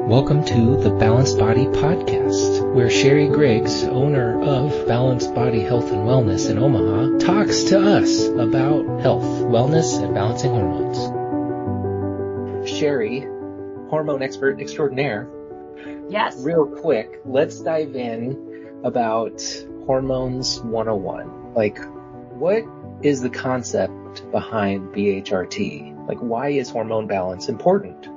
Welcome to the Balanced Body Podcast, where Sherri Griggs, owner of Balanced Body Health and Wellness in Omaha, talks to us about health, wellness, and balancing hormones. Sherri, hormone expert extraordinaire. Yes. Real quick, let's dive in about Hormones 101. Like, what is the concept behind BHRT? Like, why is hormone balance important?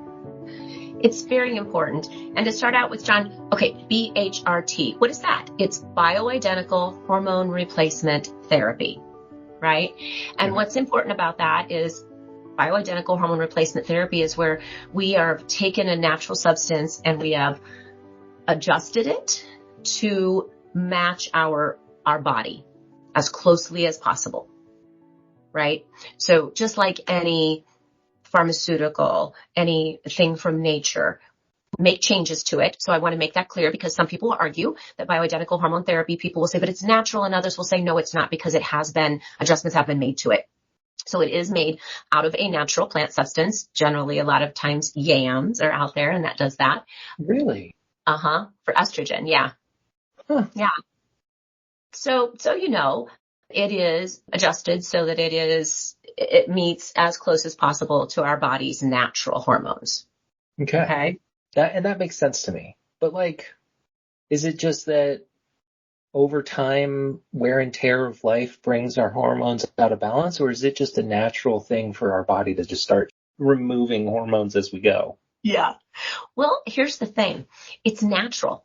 It's very important. And to start out with, John, okay, BHRT, what is that? It's Bioidentical Hormone Replacement Therapy, right? And what's important about that is Bioidentical Hormone Replacement Therapy is where we are taking a natural substance and we have adjusted it to match our body as closely as possible, right? So just like any pharmaceutical, anything from nature, make changes to it. So I want to make that clear because some people will argue that bioidentical hormone therapy, people will say, but it's natural, and others will say, no, it's not, because adjustments have been made to it. So it is made out of a natural plant substance. Generally, a lot of times yams are out there and that does that. Really? For estrogen. Yeah. Huh. Yeah. So, it is adjusted so that it meets as close as possible to our body's natural hormones. Okay. That makes sense to me. But like, is it just that over time, wear and tear of life brings our hormones out of balance, or is it just a natural thing for our body to just start removing hormones as we go? Yeah. Well, here's the thing. It's natural.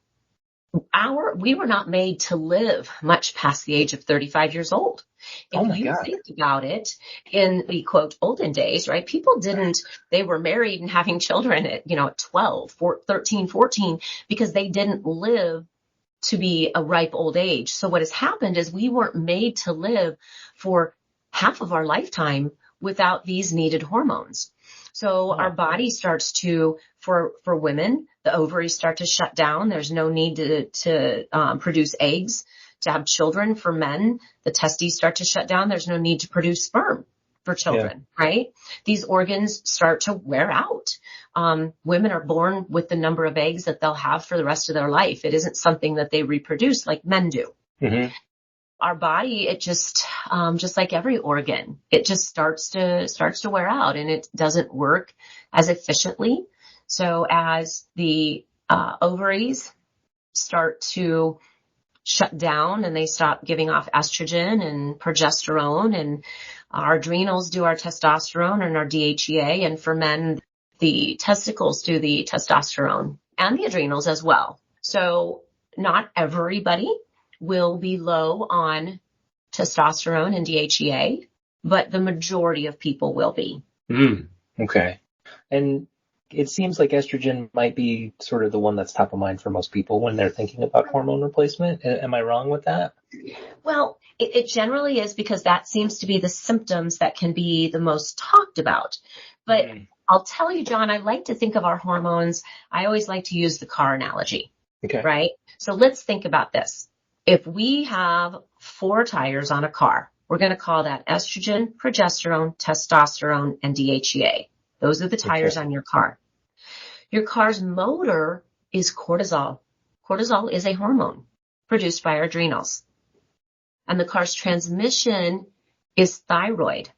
We were not made to live much past the age of 35 years old. If you think about it, in the quote olden days, right? People they were married and having children at 12, 13, 14, because they didn't live to be a ripe old age. So what has happened is we weren't made to live for half of our lifetime without these needed hormones. So our body starts to, for women, the ovaries start to shut down. There's no need to produce eggs to have children. For men, the testes start to shut down. There's no need to produce sperm for children, right? These organs start to wear out. Women are born with the number of eggs that they'll have for the rest of their life. It isn't something that they reproduce like men do. Mm-hmm. Our body, it just like every organ, it just starts to wear out and it doesn't work as efficiently. So as the ovaries start to shut down and they stop giving off estrogen and progesterone, and our adrenals do our testosterone and our DHEA, and for men, the testicles do the testosterone and the adrenals as well. So not everybody will be low on testosterone and DHEA, but the majority of people will be. Okay. And it seems like estrogen might be sort of the one that's top of mind for most people when they're thinking about hormone replacement. Am I wrong with that? Well, it generally is, because that seems to be the symptoms that can be the most talked about. But I'll tell you, John, I like to think of our hormones. I always like to use the car analogy. Okay. Right? So let's think about this. If we have 4 tires on a car, we're going to call that estrogen, progesterone, testosterone, and DHEA. Those are the tires on your car. Your car's motor is cortisol. Cortisol is a hormone produced by our adrenals. And the car's transmission is thyroid.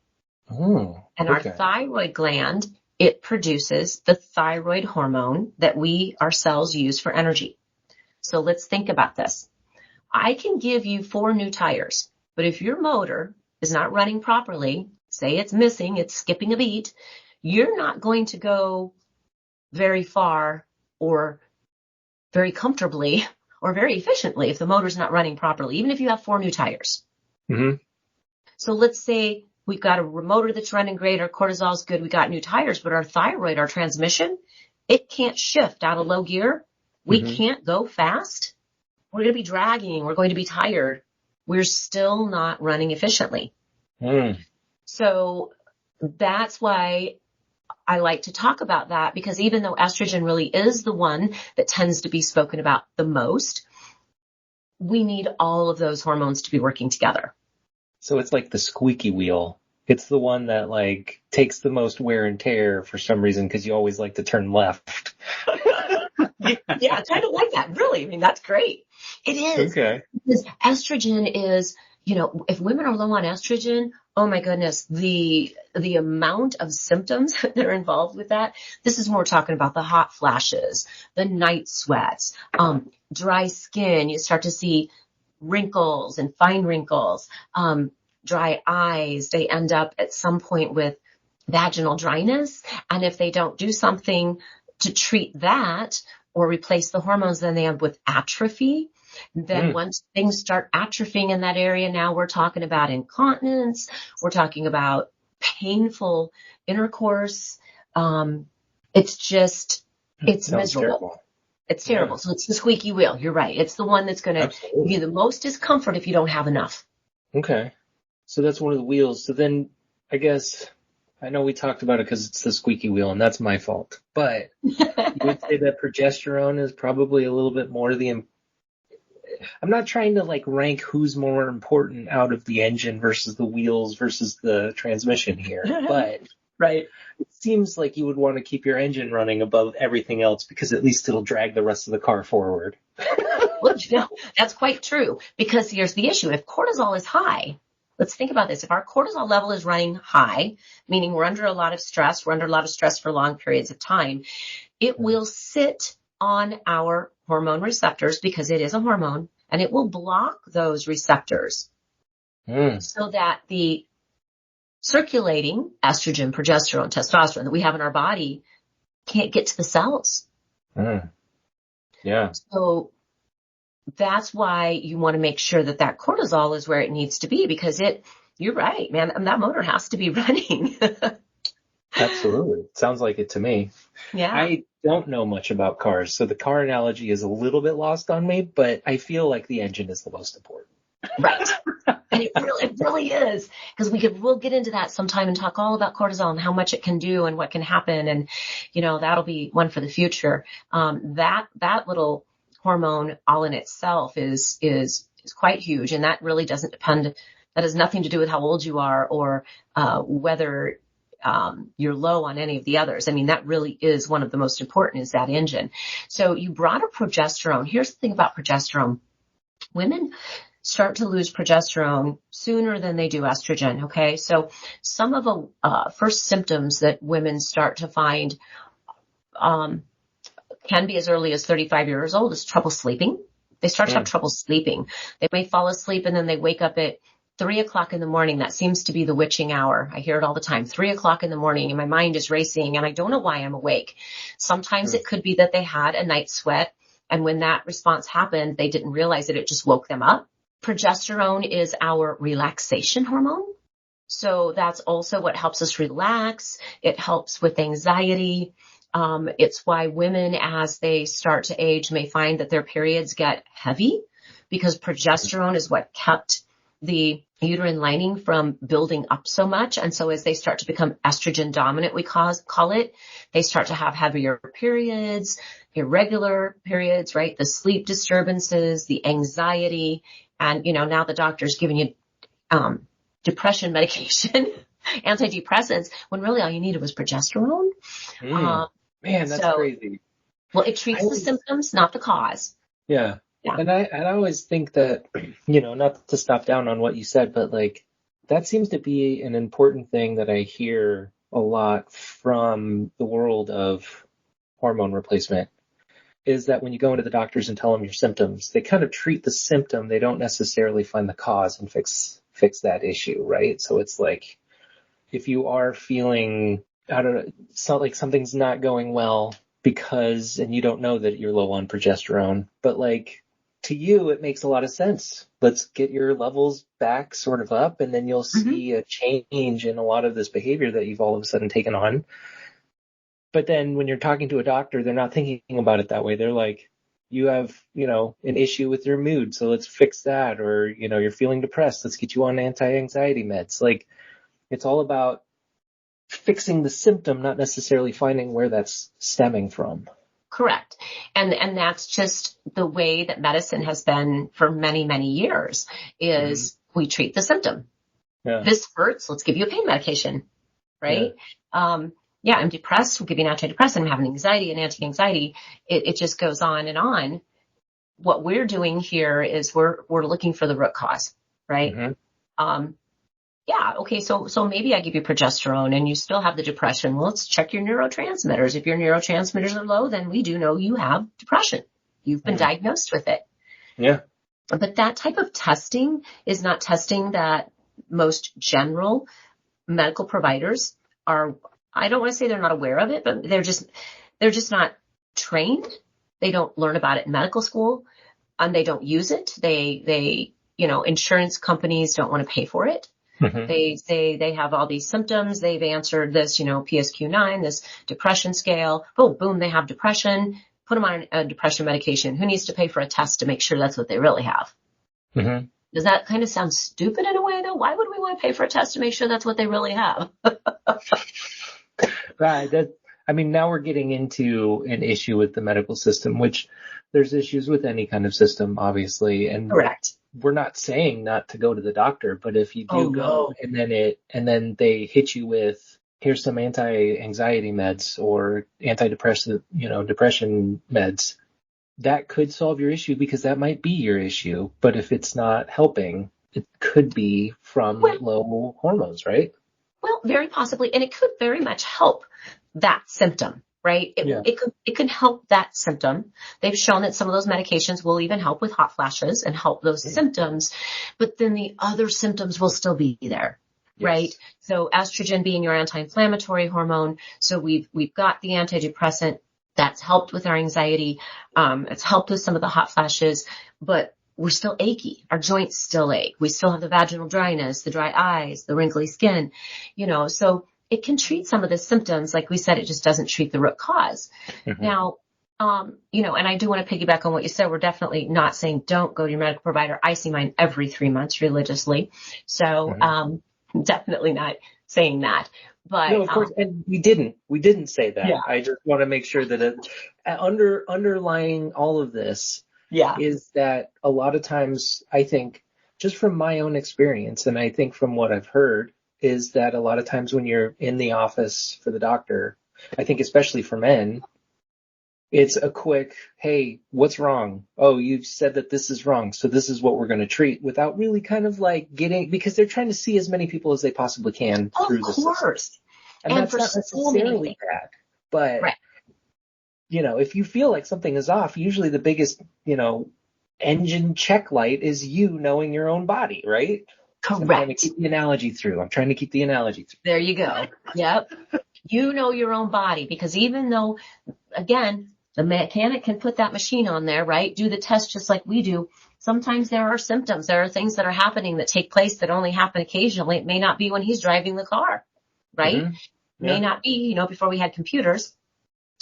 And our thyroid gland, it produces the thyroid hormone that we ourselves use for energy. So let's think about this. I can give you 4 new tires, but if your motor is not running properly, say it's missing, it's skipping a beat, you're not going to go very far or very comfortably or very efficiently if the motor's not running properly, even if you have 4 new tires. Mm-hmm. So let's say we've got a motor that's running great, our cortisol's good, we got new tires, but our thyroid, our transmission, it can't shift out of low gear. We can't go fast. We're going to be dragging. We're going to be tired. We're still not running efficiently. So that's why I like to talk about that, because even though estrogen really is the one that tends to be spoken about the most, we need all of those hormones to be working together. So it's like the squeaky wheel. It's the one that like takes the most wear and tear for some reason, because you always like to turn left. Yeah, kind of like that. Really. I mean, that's great. It is. Okay. Because estrogen is, if women are low on estrogen, oh my goodness, the amount of symptoms that are involved with that. This is more talking about the hot flashes, the night sweats, dry skin. You start to see wrinkles and fine wrinkles, dry eyes. They end up at some point with vaginal dryness. And if they don't do something to treat that or replace the hormones, then they end up with atrophy. Then once things start atrophying in that area, now we're talking about incontinence. We're talking about painful intercourse. It's miserable. Terrible. It's terrible. Yeah. So it's the squeaky wheel. You're right. It's the one that's going to give you the most discomfort if you don't have enough. Okay. So that's one of the wheels. So then I guess I know we talked about it because it's the squeaky wheel and that's my fault, but you would say that progesterone is probably a little bit more I'm not trying to like rank who's more important out of the engine versus the wheels versus the transmission here, but right. It seems like you would want to keep your engine running above everything else because at least it'll drag the rest of the car forward. Well, that's quite true because here's the issue. If cortisol is high, let's think about this. If our cortisol level is running high, meaning we're under a lot of stress, for long periods of time, it will sit on our hormone receptors because it is a hormone and it will block those receptors so that the circulating estrogen, progesterone, testosterone that we have in our body can't get to the cells. Yeah. So that's why you want to make sure that cortisol is where it needs to be because you're right, man, that motor has to be running. Absolutely. Sounds like it to me. Yeah. I don't know much about cars, so the car analogy is a little bit lost on me, but I feel like the engine is the most important. Right. And it really is because we'll get into that sometime and talk all about cortisol and how much it can do and what can happen. And, that'll be one for the future. That little hormone all in itself is quite huge. And that really doesn't depend. That has nothing to do with how old you are or, whether, you're low on any of the others. I mean, that really is one of the most important is that engine. So you brought up progesterone. Here's the thing about progesterone. Women start to lose progesterone sooner than they do estrogen. Okay. So some of the first symptoms that women start to find, can be as early as 35 years old is trouble sleeping. They start to have trouble sleeping. They may fall asleep and then they wake up at 3:00 in the morning. That seems to be the witching hour. I hear it all the time. 3:00 in the morning and my mind is racing and I don't know why I'm awake. Sometimes it could be that they had a night sweat. And when that response happened, they didn't realize it. It just woke them up. Progesterone is our relaxation hormone. So that's also what helps us relax. It helps with anxiety. It's why women, as they start to age, may find that their periods get heavy because progesterone is what kept the uterine lining from building up so much. And so as they start to become estrogen dominant, we call it, they start to have heavier periods, irregular periods, right? The sleep disturbances, the anxiety. And, now the doctor's giving you, depression medication, antidepressants, when really all you needed was progesterone. Man, that's crazy. Well, it treats the symptoms, not the cause. Yeah. Yeah. And I always think that, not to stop down on what you said, but like, that seems to be an important thing that I hear a lot from the world of hormone replacement is that when you go into the doctors and tell them your symptoms, they kind of treat the symptom. They don't necessarily find the cause and fix that issue, right? So it's like, if you are feeling, I don't know, it's not like something's not going well and you don't know that you're low on progesterone, but like, to you, it makes a lot of sense. Let's get your levels back sort of up and then you'll see a change in a lot of this behavior that you've all of a sudden taken on. But then when you're talking to a doctor, they're not thinking about it that way. They're like, you have, an issue with your mood. So let's fix that. Or, you're feeling depressed. Let's get you on anti-anxiety meds. Like it's all about fixing the symptom, not necessarily finding where that's stemming from. Correct. And that's just the way that medicine has been for many, many years is we treat the symptom. Yeah. This hurts. Let's give you a pain medication. Right. Yeah. yeah, I'm depressed, we'll give you an antidepressant, I'm having anxiety and anti-anxiety. It just goes on and on. What we're doing here is we're looking for the root cause, right? Mm-hmm. Yeah, okay, so maybe I give you progesterone and you still have the depression. Well, let's check your neurotransmitters. If your neurotransmitters are low, then we do know you have depression. You've been diagnosed with it. Yeah. But that type of testing is not testing that most general medical providers are. I don't want to say they're not aware of it, but they're just not trained. They don't learn about it in medical school, and they don't use it. They insurance companies don't want to pay for it. Mm-hmm. They say they have all these symptoms. They've answered this, PSQ-9, this depression scale. Oh, boom, they have depression. Put them on a depression medication. Who needs to pay for a test to make sure that's what they really have? Mm-hmm. Does that kind of sound stupid in a way, though? Why would we want to pay for a test to make sure that's what they really have? Right. Now we're getting into an issue with the medical system, which there's issues with any kind of system, obviously. And Correct. we're not saying not to go to the doctor, but if you do go and then they hit you with, here's some anti-anxiety meds or antidepressant, depression meds, that could solve your issue because that might be your issue. But if it's not helping, it could be from low hormones, right? Well, very possibly. And it could very much help that symptom, right? It could help that symptom. They've shown that some of those medications will even help with hot flashes and help those symptoms, but then the other symptoms will still be there. Yes. Right. So estrogen being your anti-inflammatory hormone. So we've got the antidepressant that's helped with our anxiety. It's helped with some of the hot flashes, but we're still achy. Our joints still ache. We still have the vaginal dryness, the dry eyes, the wrinkly skin, so it can treat some of the symptoms. Like we said, it just doesn't treat the root cause. Mm-hmm. Now, and I do want to piggyback on what you said. We're definitely not saying don't go to your medical provider. I see mine every 3 months religiously. So, definitely not saying that. But no, of course, and we didn't say that. Yeah. I just want to make sure that underlying all of this is that a lot of times, I think, just from my own experience, and I think from what I've heard, is that a lot of times when you're in the office for the doctor, I think especially for men, it's a quick, hey, what's wrong? Oh, you've said that this is wrong, so this is what we're going to treat, without really kind of like getting, because they're trying to see as many people as they possibly can through the system. Of course. And that's not necessarily bad, but right. If you feel like something is off, usually the biggest, engine check light is you knowing your own body, right? Correct. I'm trying to keep the analogy through. There you go. Yep. You know your own body, because even though, again, the mechanic can put that machine on there, right? Do the test just like we do. Sometimes there are symptoms. There are things that are happening that take place that only happen occasionally. It may not be when he's driving the car, right? Mm-hmm. Yeah. May not be, before we had computers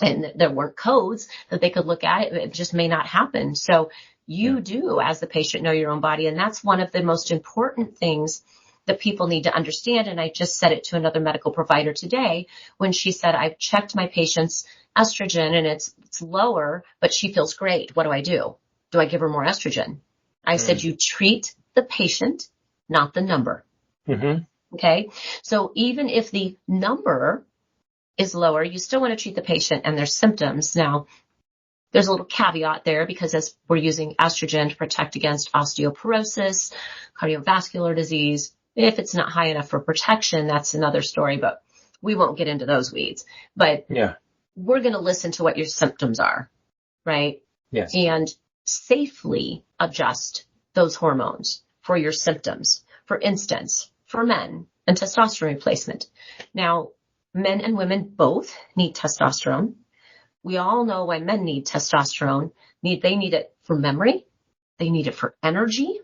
and there weren't codes that they could look at. It just may not happen. So you do, as the patient, know your own body. And that's one of the most important things that people need to understand. And I just said it to another medical provider today when she said, I've checked my patient's estrogen and it's lower, but she feels great. What do I do? Do I give her more estrogen? I said, you treat the patient, not the number. Mm-hmm. Okay. So even if the number is lower, you still want to treat the patient and their symptoms. Now, there's a little caveat there, because as we're using estrogen to protect against osteoporosis, cardiovascular disease, if it's not high enough for protection, that's another story, but we won't get into those weeds. But we're going to listen to what your symptoms are, right? Yes. And safely adjust those hormones for your symptoms. For instance, for men and testosterone replacement. Now, men and women both need testosterone. We all know why men need testosterone. They need it for memory. They need it for energy.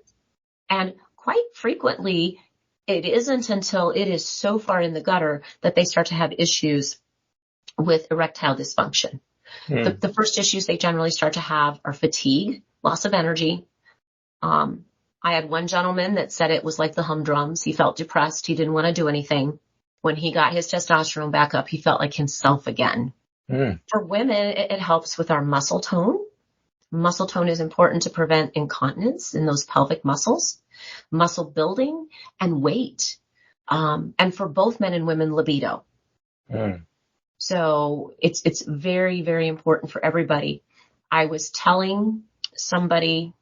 And quite frequently, it isn't until it is so far in the gutter that they start to have issues with erectile dysfunction. The first issues they generally start to have are fatigue, loss of energy. I had one gentleman that said it was like the humdrums. He felt depressed. He didn't want to do anything. When he got his testosterone back up, he felt like himself again. For women, it helps with our muscle tone. Muscle tone is important to prevent incontinence in those pelvic muscles, muscle building, and weight. And for both men and women, libido. So it's very, very important for everybody. I was telling somebody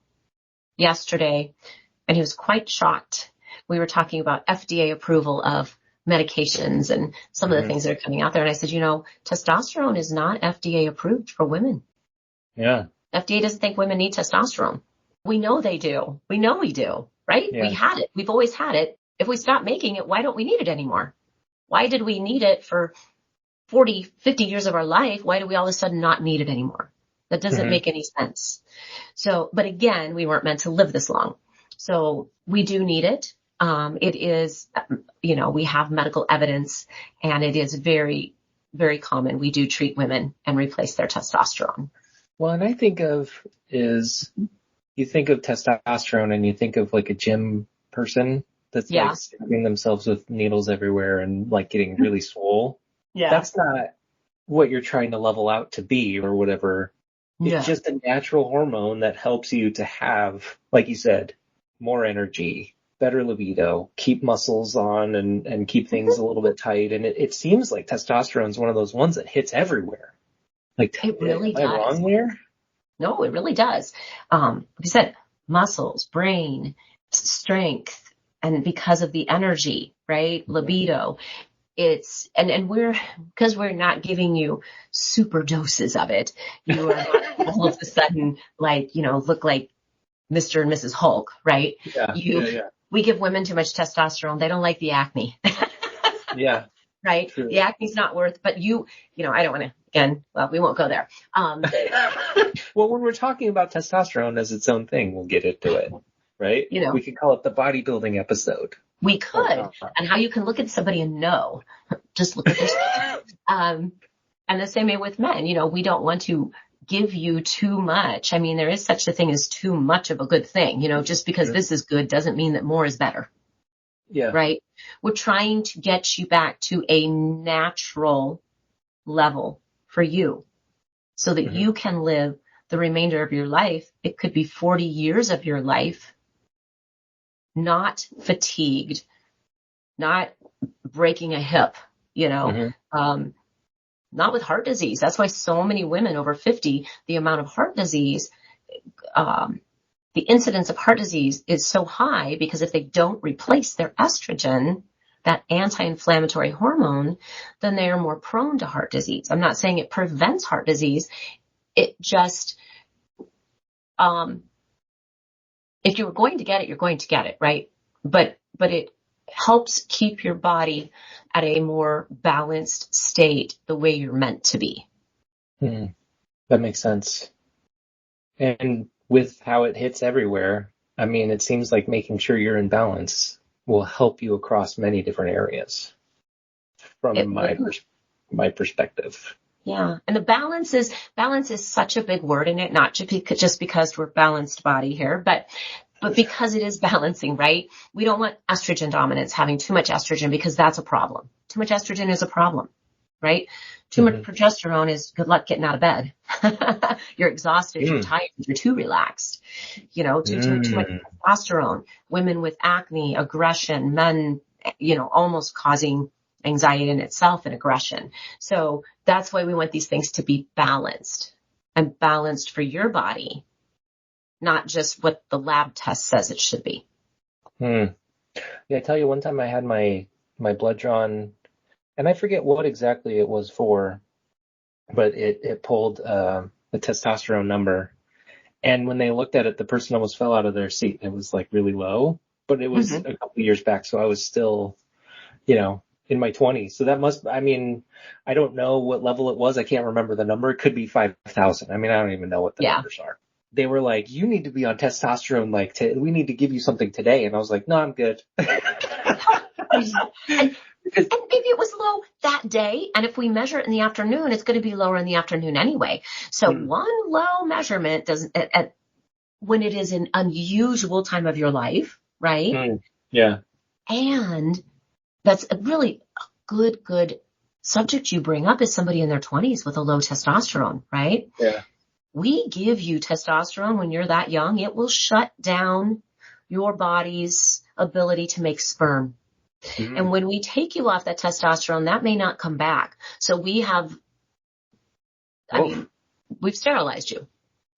yesterday, and he was quite shocked. We were talking about FDA approval of medications and some of the things that are coming out there. And I said, testosterone is not FDA approved for women. Yeah. FDA doesn't think women need testosterone. We know they do. We know we do, right? Yeah. We had it. We've always had it. If we stop making it, why don't we need it anymore? Why did we need it for 40, 50 years of our life? Why do we all of a sudden not need it anymore? That doesn't make any sense. So, but again, we weren't meant to live this long. So we do need it. It is, we have medical evidence, and it is very, very common. We do treat women and replace their testosterone. Well, and you think of testosterone and you think of like a gym person that's like stabbing themselves with needles everywhere and like getting really swole. Yeah. That's not what you're trying to level out to be or whatever. It's just a natural hormone that helps you to have, like you said, more energy, better libido, keep muscles on and keep things a little bit tight. And it seems like testosterone is one of those ones that hits everywhere. Like, it really does. Am I wrong there? No, it really does. Like I said, muscles, brain, strength, and because of the energy, right? Libido. It's, and because we're not giving you super doses of it, you are not all of a sudden like, look like Mr. and Mrs. Hulk, right? Yeah. We give women too much testosterone. They don't like the acne. Yeah. Right? True. The acne's not worth, but I don't want to, again, well, we won't go there. Well, when we're talking about testosterone as its own thing, we'll get into it, right? We could call it the bodybuilding episode. We could. And how you can look at somebody and know, just look at this. And the same way with men, we don't want to give you too much. I mean, there is such a thing as too much of a good thing, just because this is good doesn't mean that more is better. Yeah. Right. We're trying to get you back to a natural level for you so that you can live the remainder of your life. It could be 40 years of your life, not fatigued, not breaking a hip, not with heart disease. That's why so many women over 50, the amount of heart disease, the incidence of heart disease is so high because if they don't replace their estrogen, that anti-inflammatory hormone, then they are more prone to heart disease. I'm not saying it prevents heart disease. It just, if you're going to get it, you're going to get it, right? But it helps keep your body at a more balanced state the way you're meant to be. That makes sense. And with how it hits everywhere, I mean, it seems like making sure you're in balance will help you across many different areas from my perspective. Yeah. And the balance is such a big word in it, not just because we're a balanced body here, but because it is balancing, right? We don't want estrogen dominance, having too much estrogen, because that's a problem. Too much estrogen is a problem, right? Too much progesterone is good luck getting out of bed. You're exhausted, you're tired, you're too relaxed. Too much testosterone. Women with acne, aggression, men, almost causing anxiety in itself and aggression. So that's why we want these things to be balanced and balanced for your body, not just what the lab test says it should be. Yeah, I tell you, one time I had my blood drawn, and I forget what exactly it was for, but it pulled the testosterone number. And when they looked at it, the person almost fell out of their seat. It was like really low, but it was a couple of years back. So I was still, in my 20s. So that I don't know what level it was. I can't remember the number. It could be 5,000. I don't even know what the numbers are. They were like, you need to be on testosterone. We need to give you something today. And I was like, no, I'm good. And maybe it was low that day. And if we measure it in the afternoon, it's going to be lower in the afternoon anyway. So one low measurement doesn't, when it is an unusual time of your life, right? Yeah. And that's a really good subject you bring up, is somebody in their 20s with a low testosterone, right? Yeah. We give you testosterone when you're that young. It will shut down your body's ability to make sperm. And when we take you off that testosterone, that may not come back. So we have, we've sterilized you.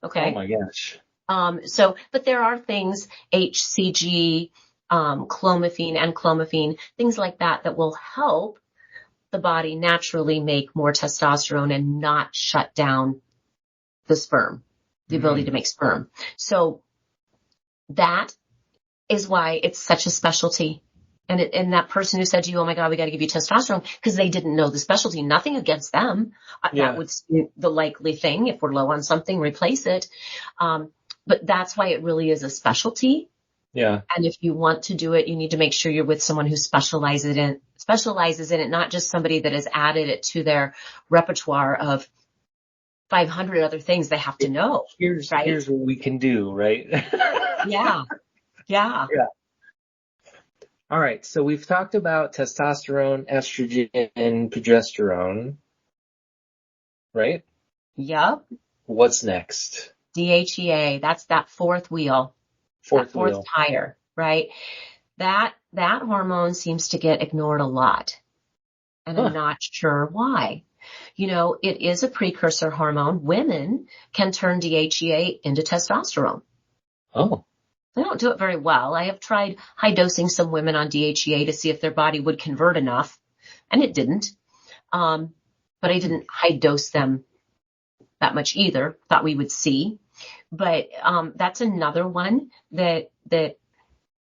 Okay. Oh my gosh. But there are things, HCG, clomiphene and clomiphene, things like that, that will help the body naturally make more testosterone and not shut down the sperm, the ability to make sperm. So that is why it's such a specialty. And that person who said to you, oh my God, we got to give you testosterone, because they didn't know the specialty, nothing against them. That would be the likely thing. If we're low on something, replace it. But that's why it really is a specialty. Yeah. And if you want to do it, you need to make sure you're with someone who specializes in it, not just somebody that has added it to their repertoire of 500 other things they have to know. Here's what we can do, right? Yeah. All right. So we've talked about testosterone, estrogen, progesterone, right? Yep. What's next? DHEA. That's that fourth wheel. Fourth tire, right? That hormone seems to get ignored a lot. And I'm not sure why. It is a precursor hormone. Women can turn DHEA into testosterone. Oh. They don't do it very well. I have tried high dosing some women on DHEA to see if their body would convert enough, and it didn't. But I didn't high dose them that much either. Thought we would see. But that's another one that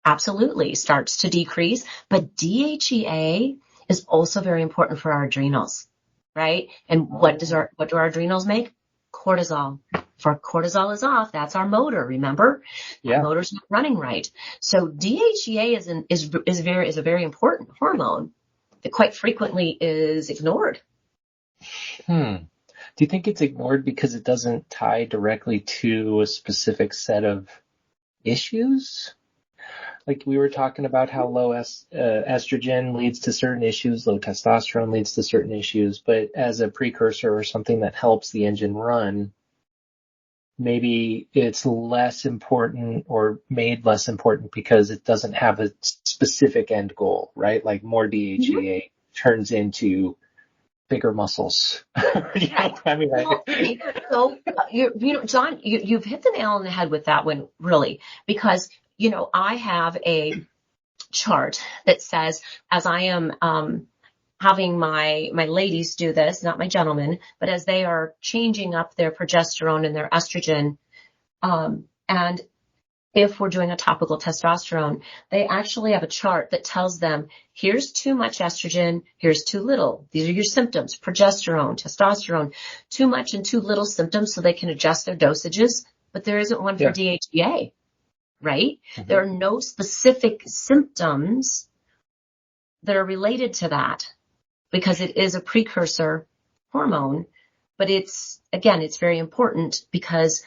absolutely starts to decrease. But DHEA is also very important for our adrenals, right? And what do our adrenals make? Cortisol. If our cortisol is off, that's our motor, remember? Yeah. The motor's not running right. So DHEA is a very important hormone that quite frequently is ignored. Do you think it's ignored because it doesn't tie directly to a specific set of issues? Like we were talking about how low estrogen leads to certain issues, low testosterone leads to certain issues, but as a precursor or something that helps the engine run, maybe it's less important or made less important because it doesn't have a specific end goal, right? Like more DHEA turns into bigger muscles. John, you've hit the nail on the head with that one, really, because, I have a chart that says, as I am, having my ladies do this, not my gentlemen, but as they are changing up their progesterone and their estrogen, and if we're doing a topical testosterone, they actually have a chart that tells them, here's too much estrogen, here's too little. These are your symptoms, progesterone, testosterone, too much and too little symptoms, so they can adjust their dosages, but there isn't one for DHEA, right? There are no specific symptoms that are related to that because it is a precursor hormone, but it's very important because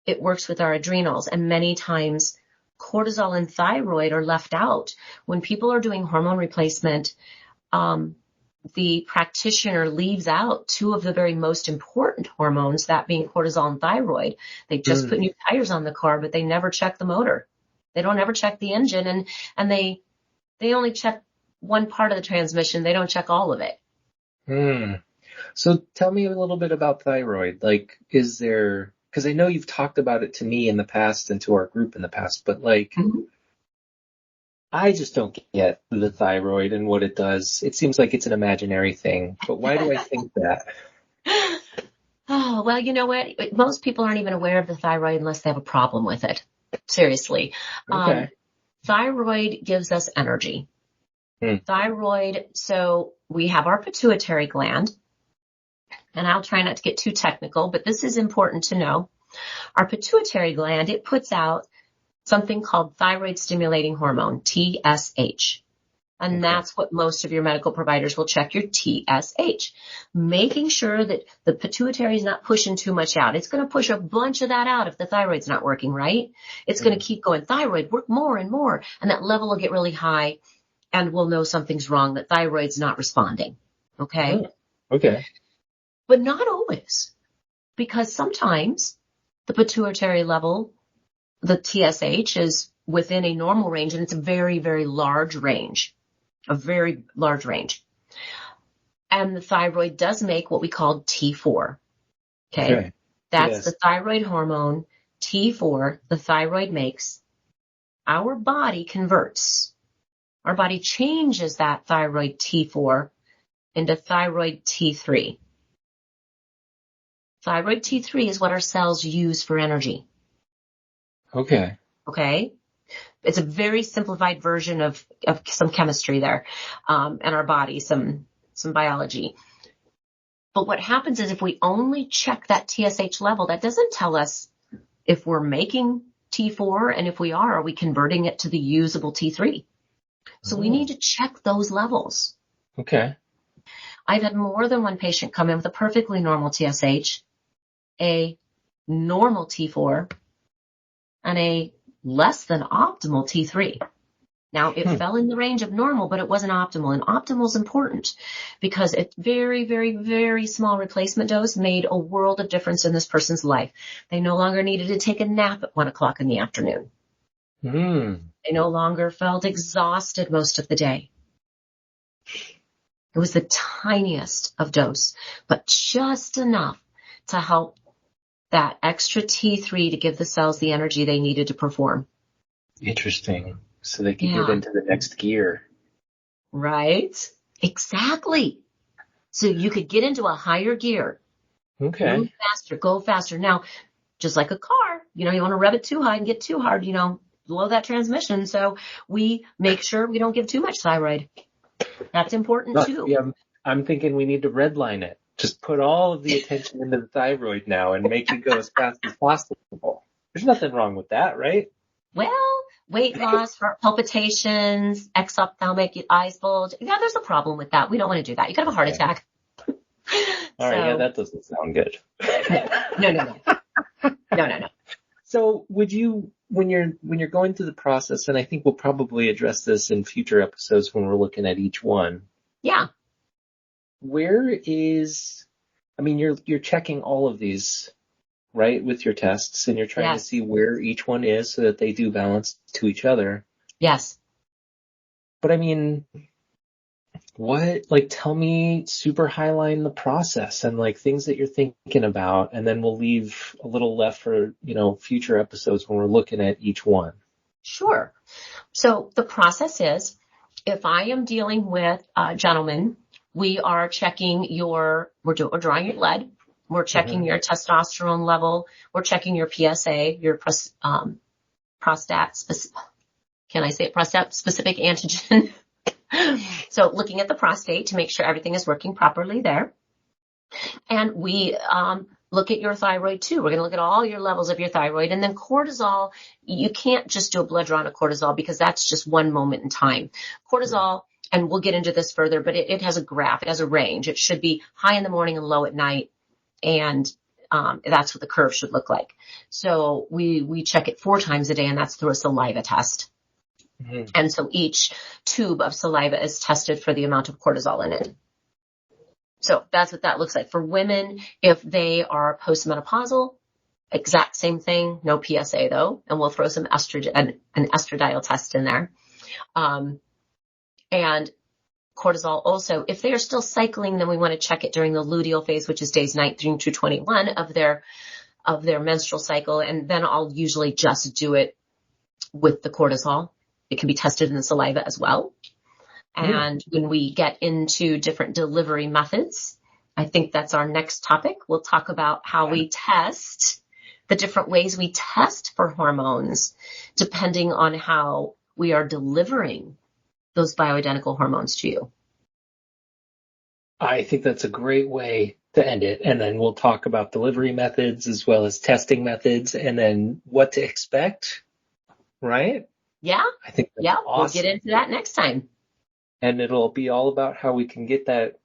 it works with our adrenals, and many times cortisol and thyroid are left out. When people are doing hormone replacement, the practitioner leaves out two of the very most important hormones, that being cortisol and thyroid. They just put new tires on the car, but they never check the motor. They don't ever check the engine, and they only check one part of the transmission. They don't check all of it. So tell me a little bit about thyroid. Like, is there, because I know you've talked about it to me in the past and to our group in the past, but I just don't get the thyroid and what it does. It seems like it's an imaginary thing, but why do I think that? Oh, well, you know what? Most people aren't even aware of the thyroid unless they have a problem with it. Seriously. Okay. Thyroid gives us energy. Thyroid, so we have our pituitary gland, and I'll try not to get too technical, but this is important to know. Our pituitary gland, it puts out something called thyroid stimulating hormone, TSH. And that's what most of your medical providers will check, your TSH, making sure that the pituitary is not pushing too much out. It's going to push a bunch of that out if the thyroid's not working right. It's going to keep going, thyroid, work more and more, and that level will get really high, and we'll know something's wrong, that thyroid's not responding. Okay? Okay. But not always, because sometimes the pituitary level, the TSH, is within a normal range, and it's a very, very large range. a very large range. And the thyroid does make what we call T4. Okay. That's the thyroid hormone, T4, the thyroid makes. Our body converts. Our body changes that thyroid T4 into thyroid T3. Thyroid T3 is what our cells use for energy. Okay. Okay. It's a very simplified version of some chemistry there, and our body, some biology. But what happens is if we only check that TSH level, that doesn't tell us if we're making T4, and if we are we converting it to the usable T3? So we need to check those levels. Okay. I've had more than one patient come in with a perfectly normal TSH, a normal T4, and a less than optimal T3. Now, it fell in the range of normal, but it wasn't optimal. And optimal is important because a very, very, very small replacement dose made a world of difference in this person's life. They no longer needed to take a nap at 1 o'clock in the afternoon. They no longer felt exhausted most of the day. It was the tiniest of dose, but just enough to help that extra T3 to give the cells the energy they needed to perform. Interesting. So they can get into the next gear. Right? Exactly. So you could get into a higher gear. Okay. Move faster, go faster. Now, just like a car, you want to rev it too high and get too hard, blow that transmission. So we make sure we don't give too much thyroid. That's important too. Yeah, I'm thinking we need to redline it. Just put all of the attention into the thyroid now and make it go as fast as possible. There's nothing wrong with that, right? Well, weight loss, heart palpitations, exophthalmic, eyes bulge. Yeah, there's a problem with that. We don't want to do that. You could have a heart attack. All right, yeah, that doesn't sound good. No. So would you, when you're going through the process, and I think we'll probably address this in future episodes when we're looking at each one. Yeah. You're checking all of these, right, with your tests, and you're trying to see where each one is so that they do balance to each other. Yes. But tell me, super highline the process and things that you're thinking about, and then we'll leave a little left for, future episodes when we're looking at each one. Sure. So the process is, if I am dealing with a gentleman, we are checking we're drawing your blood. We're checking your testosterone level. We're checking your PSA, your prostate specific antigen. So looking at the prostate to make sure everything is working properly there. And we look at your thyroid too. We're going to look at all your levels of your thyroid. And then cortisol, you can't just do a blood draw on a cortisol because that's just one moment in time. Cortisol, and we'll get into this further, but it has a graph. It has a range. It should be high in the morning and low at night. And that's what the curve should look like. So we check it 4 times a day, and that's through a saliva test. And so each tube of saliva is tested for the amount of cortisol in it. So that's what that looks like. For women, if they are postmenopausal, exact same thing, no PSA though, and we'll throw some estrogen, an estradiol test in there. And cortisol also, if they are still cycling, then we want to check it during the luteal phase, which is days 19 to 21 of their menstrual cycle. And then I'll usually just do it with the cortisol. It can be tested in the saliva as well. And when we get into different delivery methods, I think that's our next topic. We'll talk about how we test, the different ways we test for hormones, depending on how we are delivering those bioidentical hormones to you. I think that's a great way to end it. And then we'll talk about delivery methods as well as testing methods and then what to expect, right? Yeah. I think that's awesome. We'll get into that next time. And it'll be all about how we can get that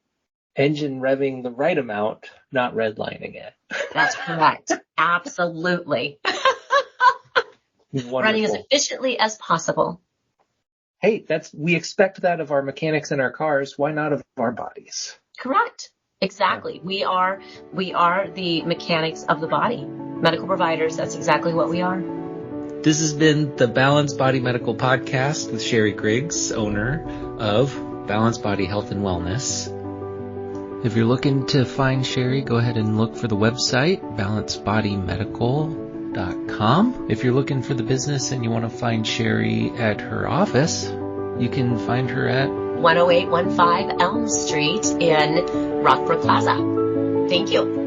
engine revving the right amount, not redlining it. That's correct. Absolutely. Running as efficiently as possible. Hey, we expect that of our mechanics in our cars. Why not of our bodies? Correct. Exactly. Yeah. We are the mechanics of the body. Medical providers, that's exactly what we are. This has been the Balanced Body Medical Podcast with Sherri Griggs, owner of Balanced Body Health and Wellness. If you're looking to find Sherri, go ahead and look for the website, balancedbodymedical.com. If you're looking for the business and you want to find Sherri at her office, you can find her at 10815 Elm Street in Rockbrook Plaza. Thank you.